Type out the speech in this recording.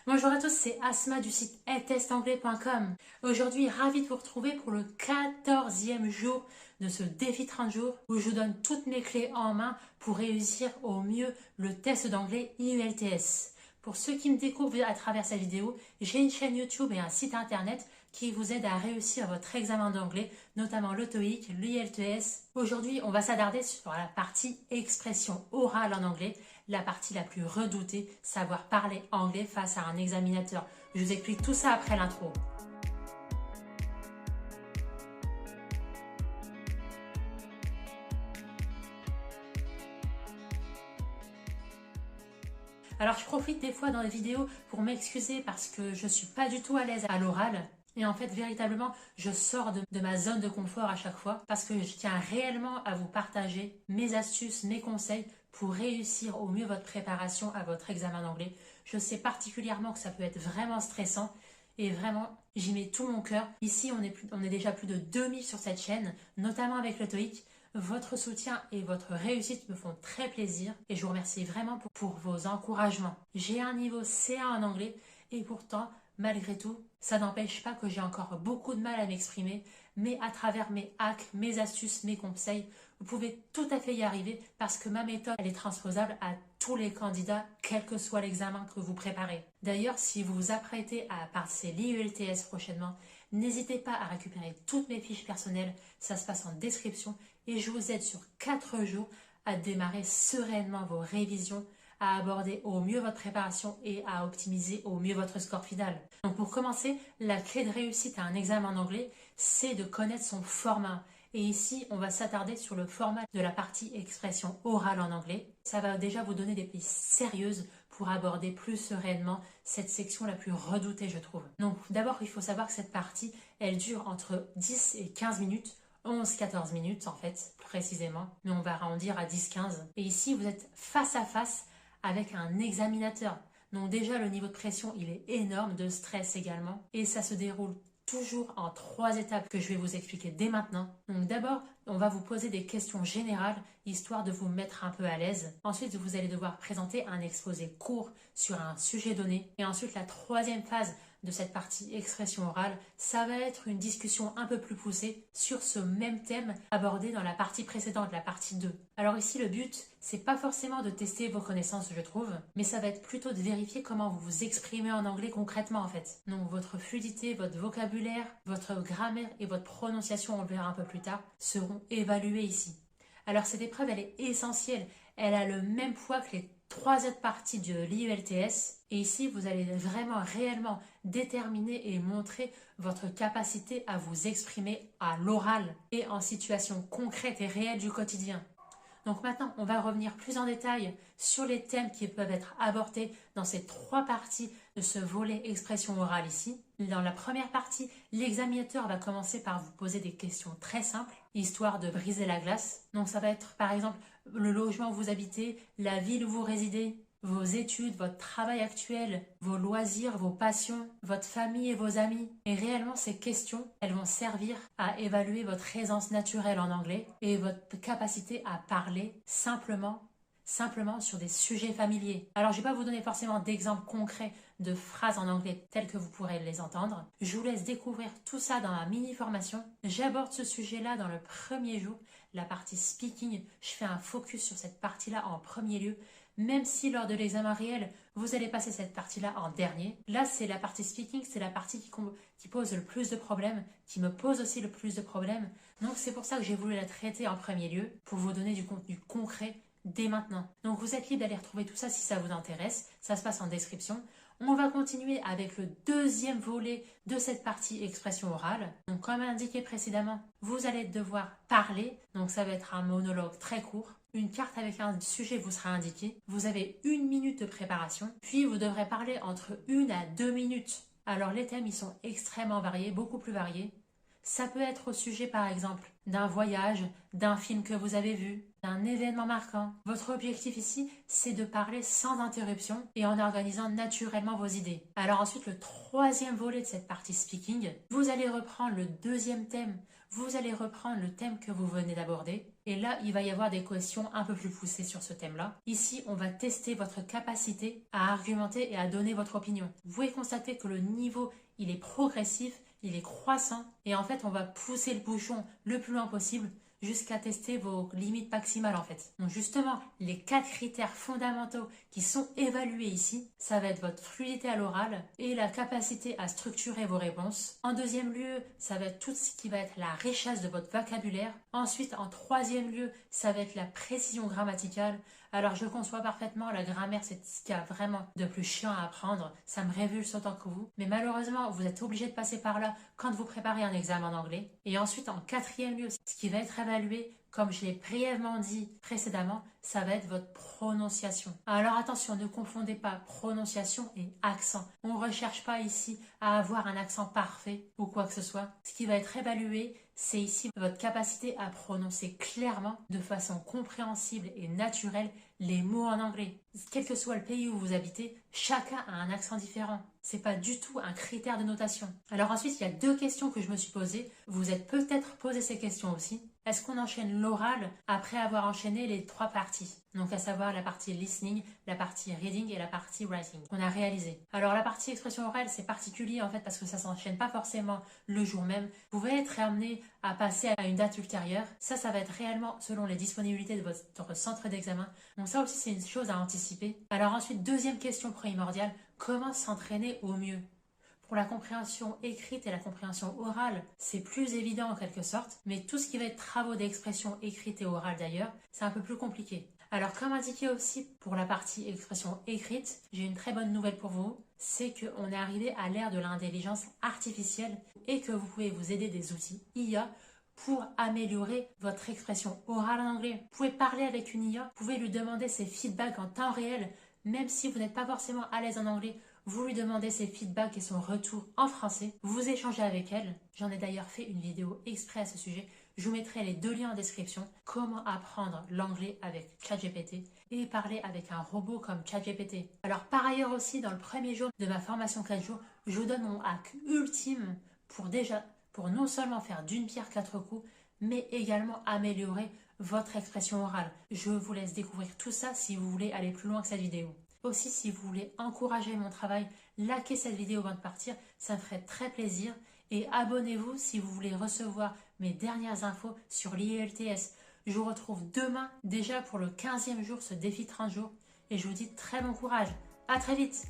Bonjour à tous, c'est Asma du site eltestanglais.com. Aujourd'hui, ravi de vous retrouver pour le 14e jour de ce défi 30 jours où je vous donne toutes mes clés en main pour réussir au mieux le test d'anglais IELTS. Pour ceux qui me découvrent à travers cette vidéo, j'ai une chaîne YouTube et un site internet qui vous aide à réussir votre examen d'anglais, notamment le TOEIC, l'IELTS. Aujourd'hui, on va s'attarder sur la partie expression orale en anglais, la partie la plus redoutée, savoir parler anglais face à un examinateur. Je vous explique tout ça après l'intro. Alors je profite des fois dans les vidéos pour m'excuser parce que je suis pas du tout à l'aise à l'oral. Et en fait, véritablement, je sors de ma zone de confort à chaque fois parce que je tiens réellement à vous partager mes astuces, mes conseils pour réussir au mieux votre préparation à votre examen d'anglais. Je sais particulièrement que ça peut être vraiment stressant et vraiment, j'y mets tout mon cœur. Ici, on est déjà plus de 2000 sur cette chaîne, notamment avec le TOEIC. Votre soutien et votre réussite me font très plaisir et je vous remercie vraiment pour vos encouragements. J'ai un niveau C1 en anglais et pourtant, malgré tout, ça n'empêche pas que j'ai encore beaucoup de mal à m'exprimer, mais à travers mes hacks, mes astuces, mes conseils, vous pouvez tout à fait y arriver parce que ma méthode, elle est transposable à tous les candidats, quel que soit l'examen que vous préparez. D'ailleurs, si vous vous apprêtez à passer l'IELTS prochainement, n'hésitez pas à récupérer toutes mes fiches personnelles, ça se passe en description et je vous aide sur 4 jours à démarrer sereinement vos révisions, à aborder au mieux votre préparation et à optimiser au mieux votre score final. Donc pour commencer, la clé de réussite à un examen en anglais, c'est de connaître son format. Et ici, on va s'attarder sur le format de la partie expression orale en anglais. Ça va déjà vous donner des pistes sérieuses pour aborder plus sereinement cette section la plus redoutée, je trouve. Donc d'abord, il faut savoir que cette partie, elle dure entre 10 et 15 minutes. 11-14 minutes en fait, précisément, mais on va arrondir à 10-15. Et ici, vous êtes face à face avec un examinateur. Donc déjà, le niveau de pression, il est énorme, de stress également. Et ça se déroule toujours en 3 étapes que je vais vous expliquer dès maintenant. Donc d'abord, on va vous poser des questions générales, histoire de vous mettre un peu à l'aise. Ensuite, vous allez devoir présenter un exposé court sur un sujet donné. Et ensuite, la 3e phase de cette partie expression orale, ça va être une discussion un peu plus poussée sur ce même thème abordé dans la partie précédente, la partie 2. Alors ici, le but, c'est pas forcément de tester vos connaissances, je trouve, mais ça va être plutôt de vérifier comment vous vous exprimez en anglais concrètement en fait. Donc votre fluidité, votre vocabulaire, votre grammaire et votre prononciation, on le verra un peu plus tard, seront évalués ici. Alors cette épreuve, elle est essentielle. Elle a le même poids que les 3 autres parties de l'IELTS. Et ici, vous allez vraiment, réellement déterminer et montrer votre capacité à vous exprimer à l'oral et en situation concrète et réelle du quotidien. Donc maintenant, on va revenir plus en détail sur les thèmes qui peuvent être abordés dans ces 3 parties de ce volet expression orale ici. Dans la première partie, l'examinateur va commencer par vous poser des questions très simples, histoire de briser la glace. Donc ça va être par exemple le logement où vous habitez, la ville où vous résidez, vos études, votre travail actuel, vos loisirs, vos passions, votre famille et vos amis. Et réellement, ces questions, elles vont servir à évaluer votre aisance naturelle en anglais et votre capacité à parler simplement sur des sujets familiers. Alors, je ne vais pas vous donner forcément d'exemples concrets de phrases en anglais telles que vous pourrez les entendre. Je vous laisse découvrir tout ça dans ma mini-formation. J'aborde ce sujet-là dans le premier jour, la partie speaking. Je fais un focus sur cette partie-là en premier lieu. Même si lors de l'examen réel, vous allez passer cette partie-là en dernier. Là, c'est la partie speaking, c'est la partie qui pose le plus de problèmes, qui me pose aussi le plus de problèmes. Donc c'est pour ça que j'ai voulu la traiter en premier lieu, pour vous donner du contenu concret dès maintenant. Donc vous êtes libre d'aller retrouver tout ça si ça vous intéresse. Ça se passe en description. On va continuer avec le 2e volet de cette partie expression orale. Donc comme indiqué précédemment, vous allez devoir parler. Donc ça va être un monologue très court. Une carte avec un sujet vous sera indiquée. Vous avez 1 minute de préparation. Puis vous devrez parler entre 1 à 2 minutes. Alors les thèmes, ils sont extrêmement variés, beaucoup plus variés. Ça peut être au sujet par exemple d'un voyage, d'un film que vous avez vu, d'un événement marquant. Votre objectif ici, c'est de parler sans interruption et en organisant naturellement vos idées. Alors ensuite, le 3e volet de cette partie speaking, vous allez reprendre le 2e thème. Vous allez reprendre le thème que vous venez d'aborder. Et là, il va y avoir des questions un peu plus poussées sur ce thème-là. Ici, on va tester votre capacité à argumenter et à donner votre opinion. Vous pouvez constater que le niveau, il est progressif, il est croissant. Et en fait, on va pousser le bouchon le plus loin possible jusqu'à tester vos limites maximales en fait. Donc justement, les 4 critères fondamentaux qui sont évalués ici, ça va être votre fluidité à l'oral et la capacité à structurer vos réponses. En deuxième lieu, ça va être tout ce qui va être la richesse de votre vocabulaire. Ensuite, en troisième lieu, ça va être la précision grammaticale. Alors je conçois parfaitement, la grammaire c'est ce qu'il y a vraiment de plus chiant à apprendre, ça me révulse autant que vous, mais malheureusement vous êtes obligé de passer par là quand vous préparez un examen en anglais. Et ensuite en quatrième lieu, ce qui va être évalué, comme je l'ai brièvement dit précédemment, ça va être votre prononciation. Alors attention, ne confondez pas prononciation et accent. On ne recherche pas ici à avoir un accent parfait ou quoi que ce soit. Ce qui va être évalué, c'est ici votre capacité à prononcer clairement, de façon compréhensible et naturelle, les mots en anglais. Quel que soit le pays où vous habitez, chacun a un accent différent. C'est pas du tout un critère de notation. Alors ensuite, il y a 2 questions que je me suis posées. Vous êtes peut-être posé ces questions aussi. Est-ce qu'on enchaîne l'oral après avoir enchaîné les 3 parties? Donc à savoir la partie listening, la partie reading et la partie writing qu'on a réalisé. Alors la partie expression orale, c'est particulier en fait parce que ça s'enchaîne pas forcément le jour même. Vous pouvez être amené à passer à une date ultérieure. Ça va être réellement selon les disponibilités de votre centre d'examen. Donc ça aussi c'est une chose à anticiper. Alors ensuite, deuxième question primordiale, comment s'entraîner au mieux? Pour la compréhension écrite et la compréhension orale, c'est plus évident en quelque sorte, mais tout ce qui va être travaux d'expression écrite et orale d'ailleurs, c'est un peu plus compliqué. Alors comme indiqué aussi pour la partie expression écrite, j'ai une très bonne nouvelle pour vous, c'est qu'on est arrivé à l'ère de l'intelligence artificielle et que vous pouvez vous aider des outils IA pour améliorer votre expression orale en anglais. Vous pouvez parler avec une IA, vous pouvez lui demander ses feedbacks en temps réel, même si vous n'êtes pas forcément à l'aise en anglais, vous lui demandez ses feedbacks et son retour en français, vous échangez avec elle. J'en ai d'ailleurs fait une vidéo exprès à ce sujet. Je vous mettrai les 2 liens en description. Comment apprendre l'anglais avec ChatGPT et parler avec un robot comme ChatGPT. Alors par ailleurs aussi, dans le premier jour de ma formation 4 jours, je vous donne mon hack ultime pour non seulement faire d'une pierre 4 coups, mais également améliorer votre expression orale. Je vous laisse découvrir tout ça si vous voulez aller plus loin que cette vidéo. Aussi, si vous voulez encourager mon travail, likez cette vidéo avant de partir, ça me ferait très plaisir. Et abonnez-vous si vous voulez recevoir mes dernières infos sur l'IELTS. Je vous retrouve demain déjà pour le 15e jour, ce défi 30 jours. Et je vous dis très bon courage. À très vite!